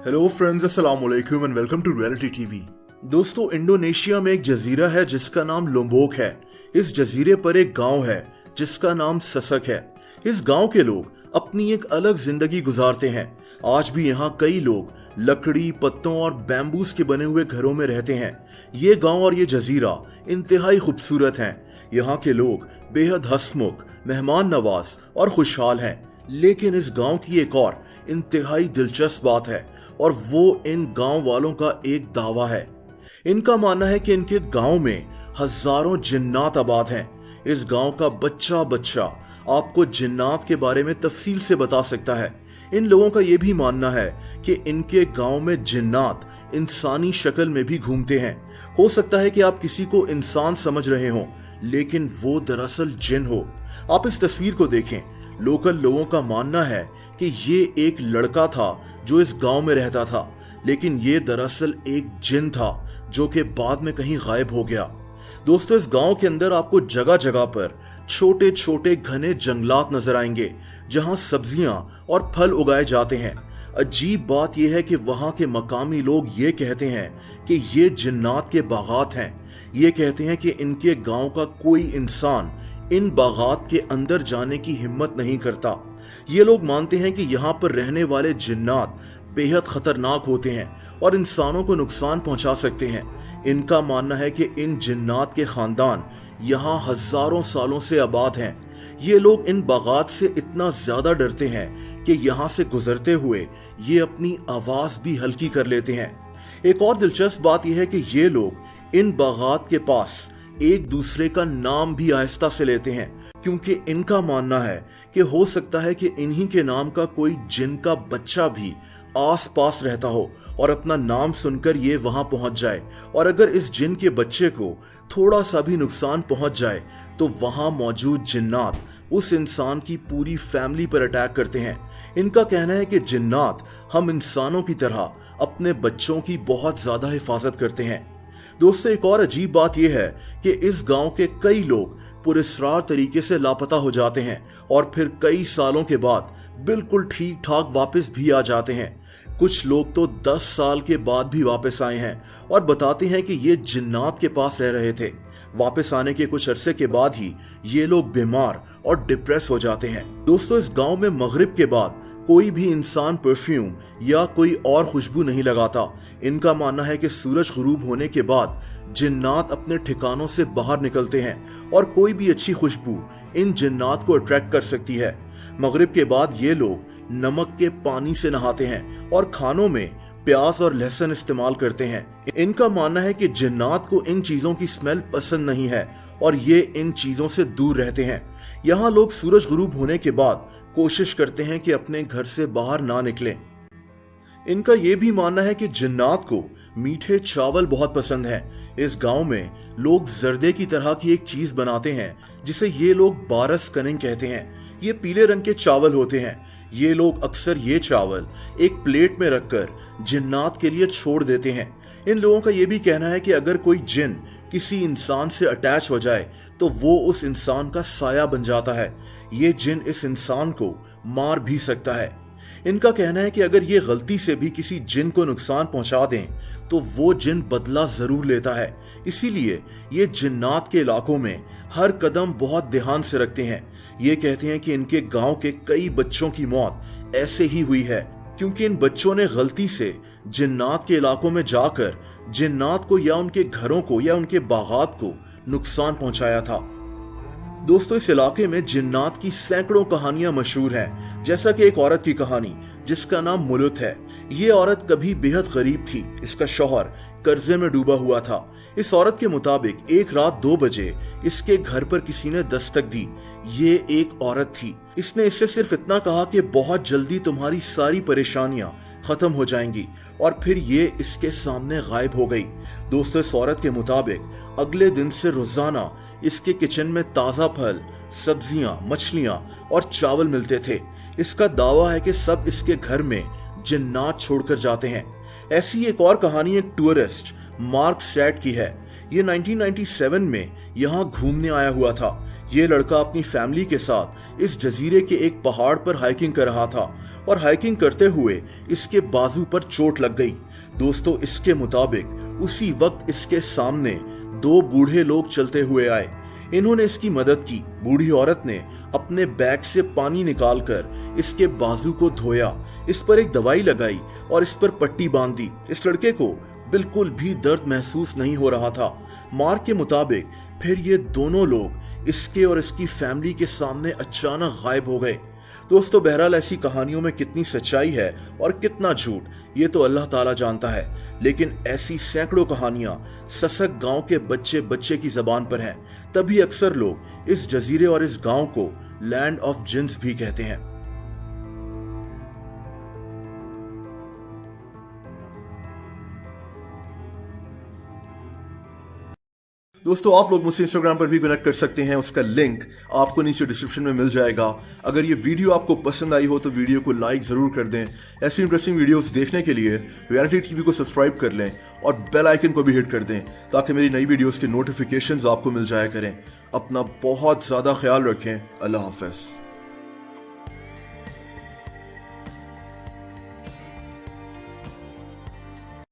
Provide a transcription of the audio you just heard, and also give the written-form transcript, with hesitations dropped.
Hello friends, अस्सलाम वालेकुम and welcome to reality TV. दोस्तों, इंडोनेशिया में एक जजीरा है जिसका नाम लोम्बोक है। इस जजीरे पर एक गांव है जिसका नाम ससक है। इस गांव के लोग अपनी एक अलग जिंदगी गुजारते हैं। आज भी यहाँ कई लोग लकड़ी, पत्तों और बैम्बूस के बने हुए घरों में रहते हैं। ये गांव और ये जजीरा इंतहाई खूबसूरत हैं। यहाँ के लोग बेहद हंसमुख, मेहमान नवाज और खुशहाल हैं। लेकिन इस गांव की एक और इंतहाई दिलचस्प बात है और वो इन गांव वालों का एक दावा है। इनका मानना है कि इनके गांव में हजारों जिन्नात आबाद हैं। इस गांव का बच्चा बच्चा आपको जिन्नात के बारे में तफसील से बता सकता है। इन लोगों का ये भी मानना है कि इनके गांव में जिन्नात इंसानी शक्ल में भी घूमते हैं। हो सकता है कि आप किसी को इंसान समझ रहे हो, लेकिन वो दरअसल जिन हो। आप इस तस्वीर को देखें। लोकल लोगों का मानना है कि ये एक लड़का था जो इस गांव में रहता था, लेकिन ये दरअसल एक जिन था जो कि बाद में कहीं गायब हो गया। दोस्तों, इस गांव के अंदर आपको जगह जगह पर छोटे छोटे घने जंगलात नजर आएंगे जहां सब्जियां और फल उगाए जाते हैं। अजीब बात यह है कि वहां के मकामी लोग ये कहते हैं कि ये जिन्नात के बागात हैं। ये कहते हैं कि इनके गांव का कोई इंसान इन बागात के अंदर जाने की हिम्मत नहीं करता। ये लोग मानते हैं कि यहाँ पर रहने वाले जिन्नात बेहद खतरनाक होते हैं और इंसानों को नुकसान पहुंचा सकते हैं। इनका मानना है कि इन जिन्नात के खानदान यहाँ हजारों सालों से आबाद हैं। ये लोग इन बागात से इतना ज्यादा डरते हैं कि यहाँ से गुजरते हुए ये अपनी आवाज भी हल्की कर लेते हैं। एक और दिलचस्प बात यह है कि ये लोग इन बागात के पास एक दूसरे का नाम भी आहिस्ता से लेते हैं, क्योंकि इनका मानना है कि हो सकता है कि इन्हीं के नाम का कोई जिन का बच्चा भी आस पास रहता हो और अपना नाम सुनकर ये वहां पहुंच जाए, और अगर इस जिन के बच्चे को थोड़ा सा भी नुकसान पहुंच जाए तो वहां मौजूद जिन्नात उस इंसान की पूरी फैमिली पर अटैक करते हैं। इनका कहना है कि जिन्नात हम इंसानों की तरह अपने बच्चों की बहुत ज्यादा हिफाजत करते हैं। दोस्तों, एक और अजीब बात यह है कि इस गांव के कई लोग पुरस्कार तरीके से लापता हो जाते हैं और फिर कई सालों के बाद बिल्कुल ठीक ठाक वापस भी आ जाते हैं। कुछ लोग तो 10 साल के बाद भी वापस आए हैं और बताते हैं कि ये जिन्नात के पास रह रहे थे। वापस आने के कुछ अरसे के बाद ही ये लोग बीमार और डिप्रेस हो जाते हैं। दोस्तों, इस गांव में मगरिब के बाद कोई भी इंसान परफ्यूम या कोई और खुशबू नहीं लगाता। इनका मानना है कि सूरज गुरूब होने के बाद जिन्नात अपने ठिकानों से बाहर निकलते हैं और कोई भी अच्छी खुशबू इन जिन्नात को अट्रैक्ट कर सकती है। मगरिब के बाद ये लोग नमक के पानी से नहाते हैं और खानों में प्याज और लहसुन इस्तेमाल करते हैं। इनका मानना है कि जिन्नात को इन चीजों की स्मेल पसंद नहीं है और ये इन चीजों से दूर रहते हैं। यहाँ लोग सूरज गुरूब होने के बाद कोशिश करते हैं कि अपने घर से बाहर ना निकलें। इनका यह भी मानना है कि जिन्नात को मीठे चावल बहुत पसंद है। इस गांव में लोग जर्दे की तरह की एक चीज बनाते हैं जिसे ये लोग बारस कनिंग कहते हैं। ये पीले रंग के चावल होते हैं। ये लोग अक्सर ये चावल एक प्लेट में रखकर जिन्नात के लिए छोड़ देते हैं। इन लोगों का यह भी कहना है कि अगर कोई जिन किसी इंसान से अटैच हो जाए तो वो उस इंसान का साया बन जाता है। ये जिन इस इंसान को मार भी सकता है। इनका कहना है कि अगर ये गलती से भी किसी जिन को नुकसान पहुंचा दें तो वो जिन बदला जरूर लेता है। इसीलिए ये जिन्नात के इलाकों में हर कदम बहुत ध्यान से रखते हैं। ये कहते हैं कि इनके गांव के कई बच्चों की मौत ऐसे ही हुई है क्योंकि इन बच्चों ने गलती से जिन्नात के इलाकों में जाकर जिन्नात को या उनके घरों को या उनके बागात को नुकसान पहुंचाया था। दोस्तों, इस इलाके में जिन्नात की सैकड़ों कहानियां मशहूर हैं, जैसा कि एक औरत की कहानी जिसका नाम मुलुत है। ये औरत कभी बेहद गरीब थी। इसका शौहर कर्जे में डूबा हुआ था। इस औरत के मुताबिक एक रात 2 बजे इसके घर पर किसी ने दस्तक दी। ये एक औरत थी। इसने इससे सिर्फ इतना कहा कि बहुत जल्दी तुम्हारी सारी परेशानियां खत्म हो जाएंगी, और फिर ये इसके सामने गायब हो गई। दोस्तों, इस औरत के मुताबिक अगले दिन से रोजाना इसके किचन में ताजा फल, सब्जियां, मछलियां और चावल मिलते थे। इसका दावा है कि सब इसके घर में जिन्नात छोड़कर जाते हैं। ऐसी एक और कहानी एक टूरिस्ट मार्क सैट की है। ये 1997 में यहाँ घूमने आया हुआ था। ये लड़का अपनी फैमिली के साथ इस जजीरे के एक पहाड़ पर हाइकिंग कर रहा था और हाइकिंग करते हुए इसके बाजू पर चोट लग गई। दोस्तों, इसके मुताबिक उसी वक्त इसके सामने 2 बूढ़े लोग चलते हुए आए। इन्होंने इसकी मदद की। बूढ़ी औरत ने अपने बैग से पानी निकालकर इसके बाजू को धोया, इस पर एक दवाई लगाई और इस पर पट्टी बांध दी। इस लड़के को बिल्कुल भी दर्द महसूस नहीं हो रहा था। मार्क के मुताबिक फिर ये दोनों लोग इसके और इसकी फैमिली के सामने अचानक गायब हो गए। दोस्तों, बहरहाल ऐसी कहानियों में कितनी सच्चाई है और कितना झूठ, ये तो अल्लाह ताला जानता है, लेकिन ऐसी सैकड़ों कहानियां ससक गांव के बच्चे बच्चे की जबान पर हैं। तभी अक्सर लोग इस जजीरे और इस गांव को लैंड ऑफ जिन्स भी कहते हैं। दोस्तों, आप लोग मुझसे इंस्टाग्राम पर भी कनेक्ट कर सकते हैं, उसका लिंक आपको नीचे डिस्क्रिप्शन में मिल जाएगा। अगर ये वीडियो आपको पसंद आई हो तो वीडियो को लाइक जरूर कर दें। ऐसी इंटरेस्टिंग वीडियोस देखने के लिए रियलिटी टीवी को सब्सक्राइब कर लें और बेल आइकन को भी हिट कर दें ताकि मेरी नई वीडियोस के नोटिफिकेशंस आपको मिल जाया करें। अपना बहुत ज्यादा ख्याल रखें। अल्लाह हाफिज।